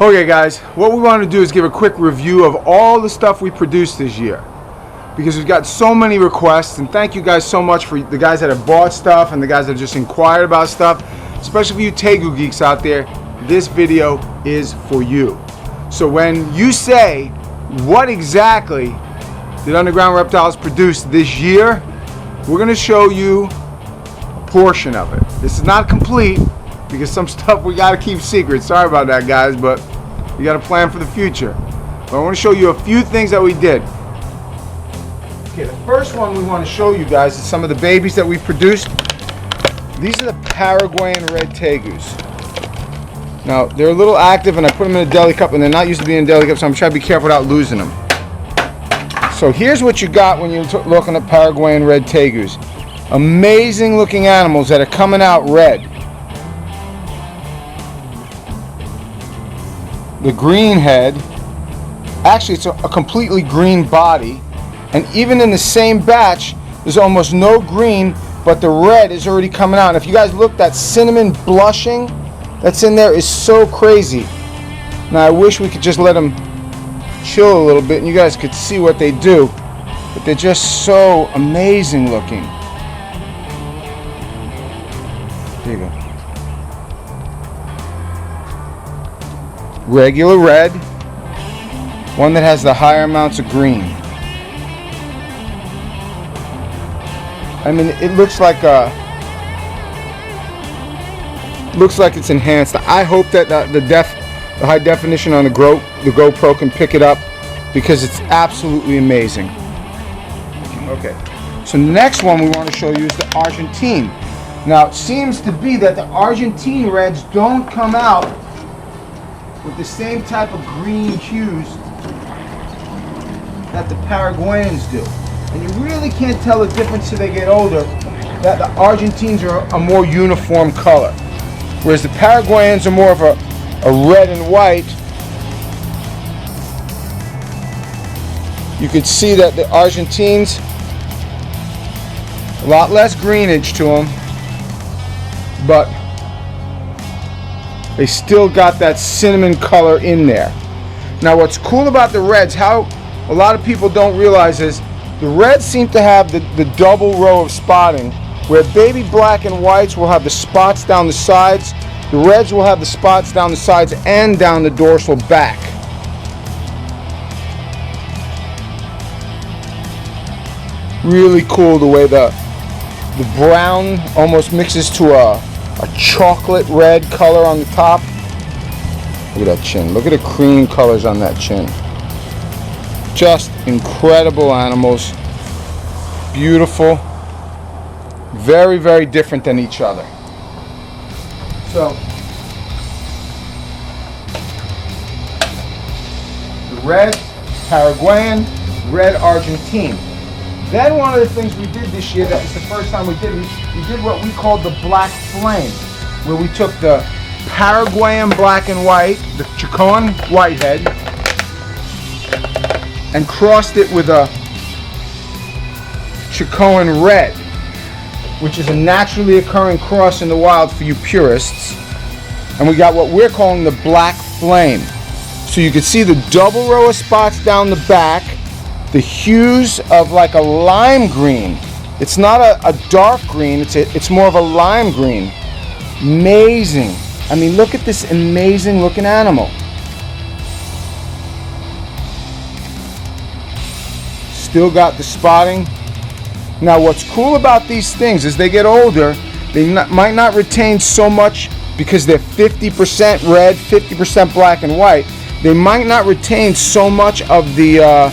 Okay guys, what we want to do is give a quick review of all the stuff we produced this year, because we've got so many requests, and thank you guys so much for the guys that have bought stuff and the guys that have just inquired about stuff, especially for you Tegu geeks out there. This video is for you. So when you say, what exactly did Underground Reptiles produce this year, we're going to show you a portion of it. This is not complete, because some stuff we got to keep secret. Sorry about that guys, but you got to plan for the future. But I want to show you a few things that we did. Okay, the first one we want to show you guys is some of the babies that we produced. These are the Paraguayan red tegus. Now, they're a little active, and I put them in a deli cup, and they're not used to being in deli cups, so I'm trying to be careful without losing them. So here's what you got when you're looking at Paraguayan red tegus. Amazing looking animals that are coming out red. The green head, actually it's a completely green body, and even in the same batch there's almost no green, but the red is already coming out. And if you guys look, that cinnamon blushing that's in there is so crazy. Now I wish we could just let them chill a little bit and you guys could see what they do, but they're just so amazing looking. There you go. Regular red, one that has the higher amounts of green. I mean, it looks like it's enhanced. I hope that the high definition on the GoPro can pick it up, because it's absolutely amazing. Okay, so the next one we want to show you is the Argentine. Now it seems to be that the Argentine reds don't come out with the same type of green hues that the Paraguayans do. And you really can't tell the difference till they get older, that the Argentines are a more uniform color, whereas the Paraguayans are more of a red and white. You could see that the Argentines, a lot less greenage to them, but they still got that cinnamon color in there. Now what's cool about the reds, how a lot of people don't realize, is the reds seem to have the double row of spotting, where baby black and whites will have the spots down the sides. The reds will have the spots down the sides and down the dorsal back. Really cool the way the brown almost mixes to a chocolate red color on the top. Look at that chin. Look at the cream colors on that chin. Just incredible animals. Beautiful. Very, very different than each other. So, the red Paraguayan, red Argentine. Then one of the things we did this year, that was the first time we did what we called the black flame, where we took the Paraguayan black and white, the Chicoan whitehead, and crossed it with a Chicoan red, which is a naturally occurring cross in the wild for you purists. And we got what we're calling the black flame. So you can see the double row of spots down the back, the hues of like a lime green. It's not a dark green, it's more of a lime green. Amazing. I mean, look at this amazing looking animal. Still got the spotting. Now what's cool about these things is they get older, they might not retain so much, because they're 50% red, 50% black and white. They might not retain so much of the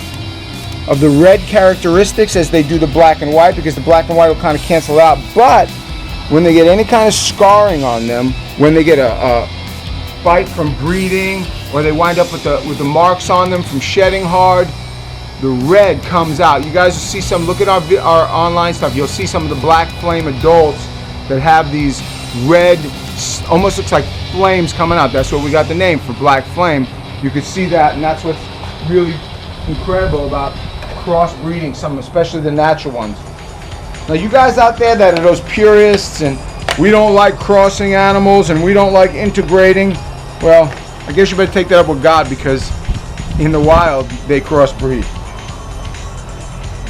red characteristics as they do the black and white, because the black and white will kind of cancel out. But when they get any kind of scarring on them, when they get a bite from breeding, or they wind up with the marks on them from shedding hard, the red comes out. You guys will see some, look at our online stuff, you'll see some of the black flame adults that have these red, almost looks like flames coming out. That's where we got the name for black flame. You can see that, and that's what's really incredible about crossbreeding some, especially the natural ones. Now you guys out there that are those purists and we don't like crossing animals and we don't like integrating, well, I guess you better take that up with God, because in the wild they crossbreed.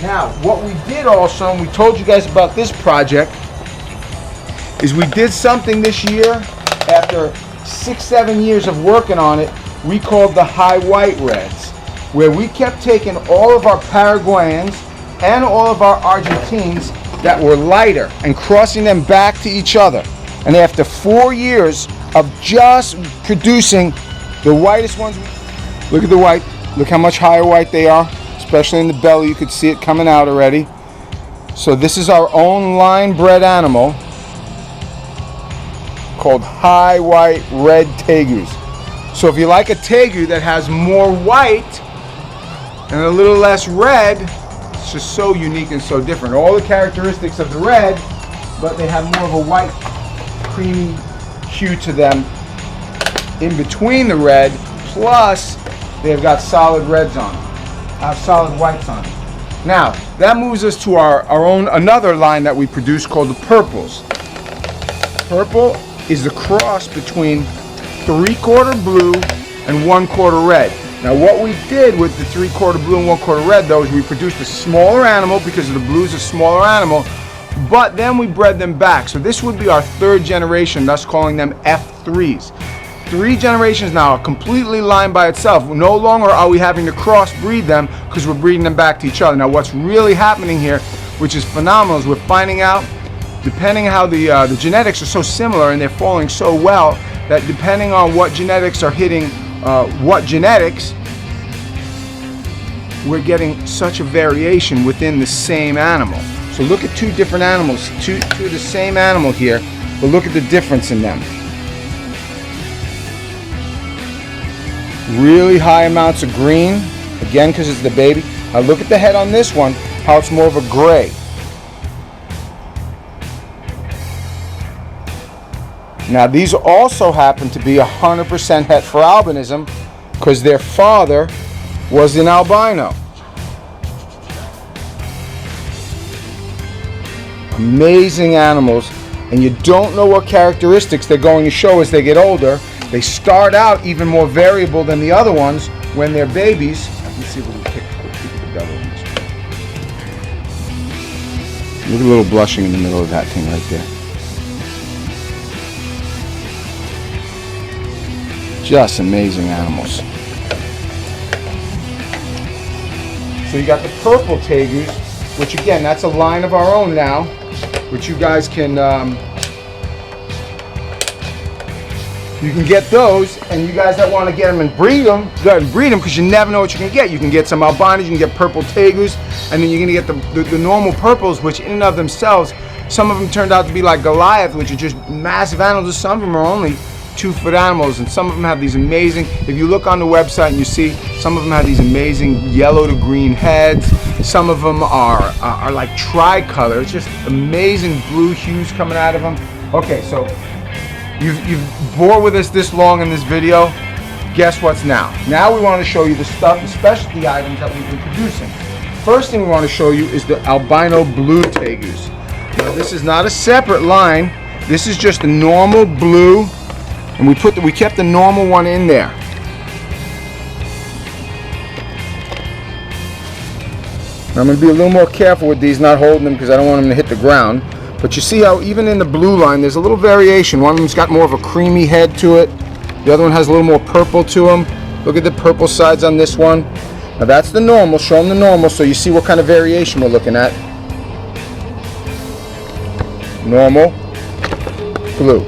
Now, what we did also, and we told you guys about this project, is we did something this year after 6-7 years of working on it. We called the high white reds, where we kept taking all of our Paraguayans and all of our Argentines that were lighter and crossing them back to each other. And after 4 years of just producing the whitest ones, look at the white, look how much higher white they are, especially in the belly. You could see it coming out already. So this is our own line bred animal called high white red tegus. So if you like a tegu that has more white and a little less red, it's just so unique and so different. All the characteristics of the red, but they have more of a white, creamy hue to them in between the red, plus they've got solid reds on them, solid whites on them. Now, that moves us to our own, another line that we produce called the purples. Purple is the cross between 3/4 blue and 1/4 red. Now, what we did with the 3/4 blue and 1/4 red, though, is we produced a smaller animal, because the blue is a smaller animal, but then we bred them back. So this would be our 3rd generation, thus calling them F3s. 3 generations now, completely line by itself. No longer are we having to crossbreed them, because we're breeding them back to each other. Now, what's really happening here, which is phenomenal, is we're finding out, depending how the genetics are so similar and they're falling so well, that depending on what genetics are hitting what genetics, we're getting such a variation within the same animal. So look at 2 different animals, two of the same animal here, but look at the difference in them. Really high amounts of green, again because it's the baby. Now look at the head on this one, how it's more of a gray. Now these also happen to be 100% het for albinism, because their father was an albino. Amazing animals, and you don't know what characteristics they're going to show as they get older. They start out even more variable than the other ones when they're babies. Let me see if we can pick the devil in this one. Look at a little blushing in the middle of that thing right there. Just amazing animals. So you got the purple tegus, which again, that's a line of our own now, which you guys can you can get those, and you guys that want to get them and breed them, go ahead and breed them, because you never know what you can get. You can get some albinos, you can get purple tegus, and then you're going to get the normal purples, which in and of themselves, some of them turned out to be like Goliath, which are just massive animals. Some of them are only 2-foot animals, and some of them have these amazing, if you look on the website and you see, some of them have these amazing yellow to green heads. Some of them are like tricolor. It's just amazing blue hues coming out of them. Okay, so you've bore with us this long in this video. Guess what's now? Now we want to show you the stuff, the specialty items that we've been producing. First thing we want to show you is the albino blue tegus. Now this is not a separate line. This is just a normal blue, and we kept the normal one in there. Now I'm going to be a little more careful with these, not holding them because I don't want them to hit the ground. But you see how even in the blue line there's a little variation. One of them's got more of a creamy head to it. The other one has a little more purple to them. Look at the purple sides on this one. Now that's the normal. Show them the normal so you see what kind of variation we're looking at. Normal, blue.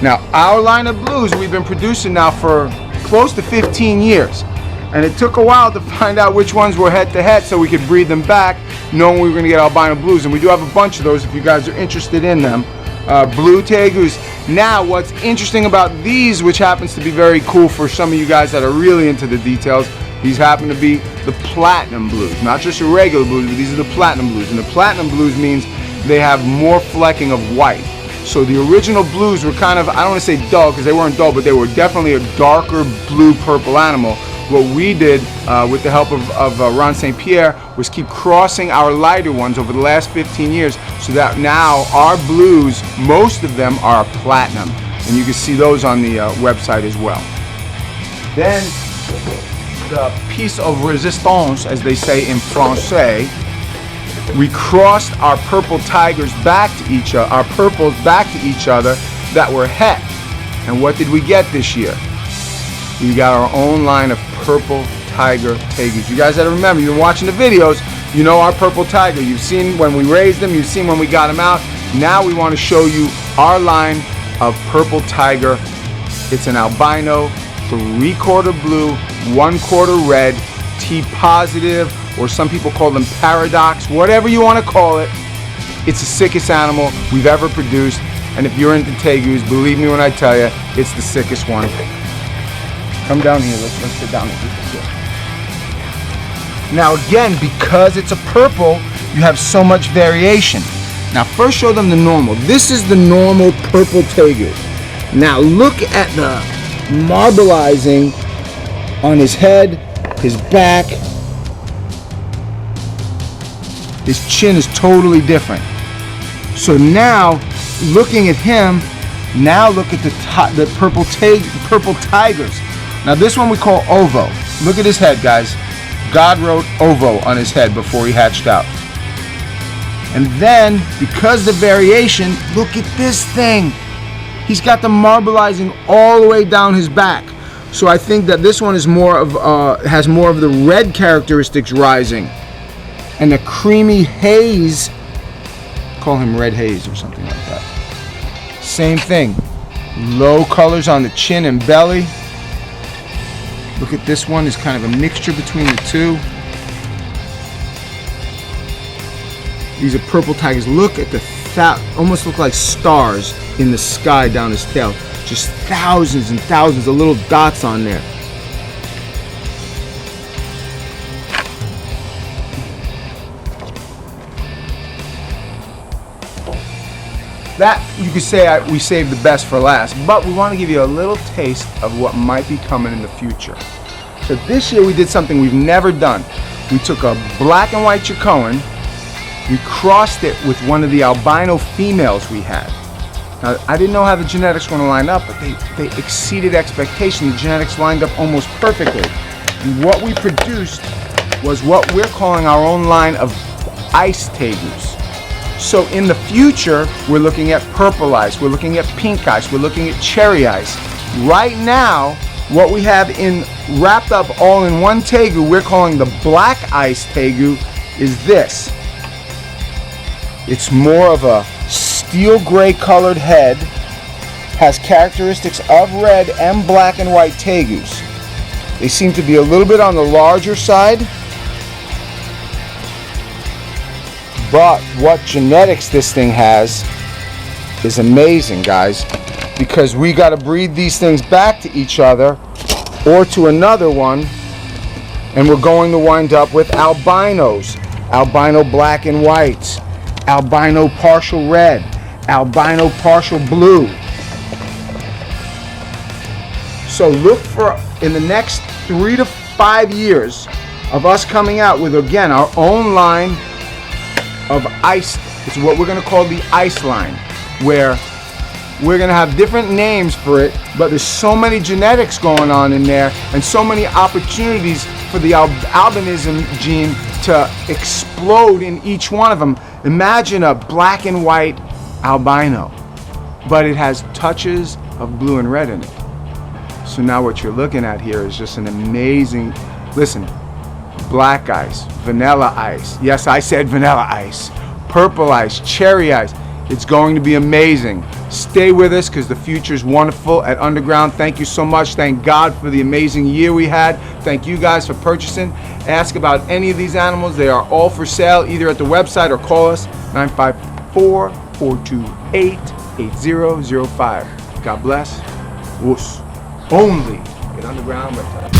Now our line of blues we've been producing now for close to 15 years. And it took a while to find out which ones were head to head so we could breed them back, knowing we were going to get albino blues. And we do have a bunch of those if you guys are interested in them. Blue tegus. Now what's interesting about these, which happens to be very cool for some of you guys that are really into the details, these happen to be the platinum blues. Not just the regular blues, but these are the platinum blues. And the platinum blues means they have more flecking of white. So the original blues were kind of, I don't want to say dull because they weren't dull, but they were definitely a darker blue-purple animal. What we did with the help of Ron St. Pierre was keep crossing our lighter ones over the last 15 years so that now our blues, most of them are platinum. And you can see those on the website as well. Then the piece of resistance, as they say in Francais, we crossed our purple tigers back to each other, our purples back to each other that were het. And what did we get this year? We got our own line of purple tiger tegus. You guys gotta remember, you've been watching the videos, you know our purple tiger. You've seen when we raised them, you've seen when we got them out. Now we want to show you our line of purple tiger. It's an albino, 3/4 blue, 1/4 red, T positive, or some people call them paradox, whatever you want to call it. It's the sickest animal we've ever produced, and if you're into tegus, believe me when I tell you, it's the sickest one. Come down here, let's sit down and eat this. Now again, because it's a purple, you have so much variation. Now first show them the normal. This is the normal purple tegu. Now look at the marbleizing on his head, his back. His chin is totally different. So now, looking at him, now look at the purple tigers. Now this one we call Ovo. Look at his head, guys. God wrote Ovo on his head before he hatched out. And then, because the variation, look at this thing. He's got the marbleizing all the way down his back. So I think that this one is more of has more of the red characteristics rising, and the creamy haze. Call him red haze or something like that. Same thing. Low colors on the chin and belly. Look at this one, is kind of a mixture between the two. These are purple tigers. Look at the almost look like stars in the sky down his tail. Just thousands and thousands of little dots on there. That, you could say we saved the best for last, but we want to give you a little taste of what might be coming in the future. So this year we did something we've never done. We took a black and white Chicoan, we crossed it with one of the albino females we had. Now, I didn't know how the genetics were going to line up, but they exceeded expectation. The genetics lined up almost perfectly. And what we produced was what we're calling our own line of ice tegus. So in the future, we're looking at purple ice, we're looking at pink ice, we're looking at cherry ice. Right now, what we have wrapped up all in one tegu, we're calling the black ice tegu, is this. It's more of a steel gray colored head, has characteristics of red and black and white tegus. They seem to be a little bit on the larger side. But what genetics this thing has is amazing, guys, because we got to breed these things back to each other or to another one, and we're going to wind up with albinos, albino black and white, albino partial red, albino partial blue. So look for, in the next 3 to 5 years, of us coming out with, again, our own line of ice. It's what we're going to call the ice line, where we're going to have different names for it, but there's so many genetics going on in there and so many opportunities for the albinism gene to explode in each one of them. Imagine a black and white albino, but it has touches of blue and red in it. So now what you're looking at here is just an amazing, listen, black ice, vanilla ice. Yes, I said vanilla ice. Purple ice, cherry ice. It's going to be amazing. Stay with us because the future is wonderful at Underground. Thank you so much. Thank God for the amazing year we had. Thank you guys for purchasing. Ask about any of these animals. They are all for sale either at the website or call us 954-428-8005. God bless. Woos. Only at Underground Reptiles.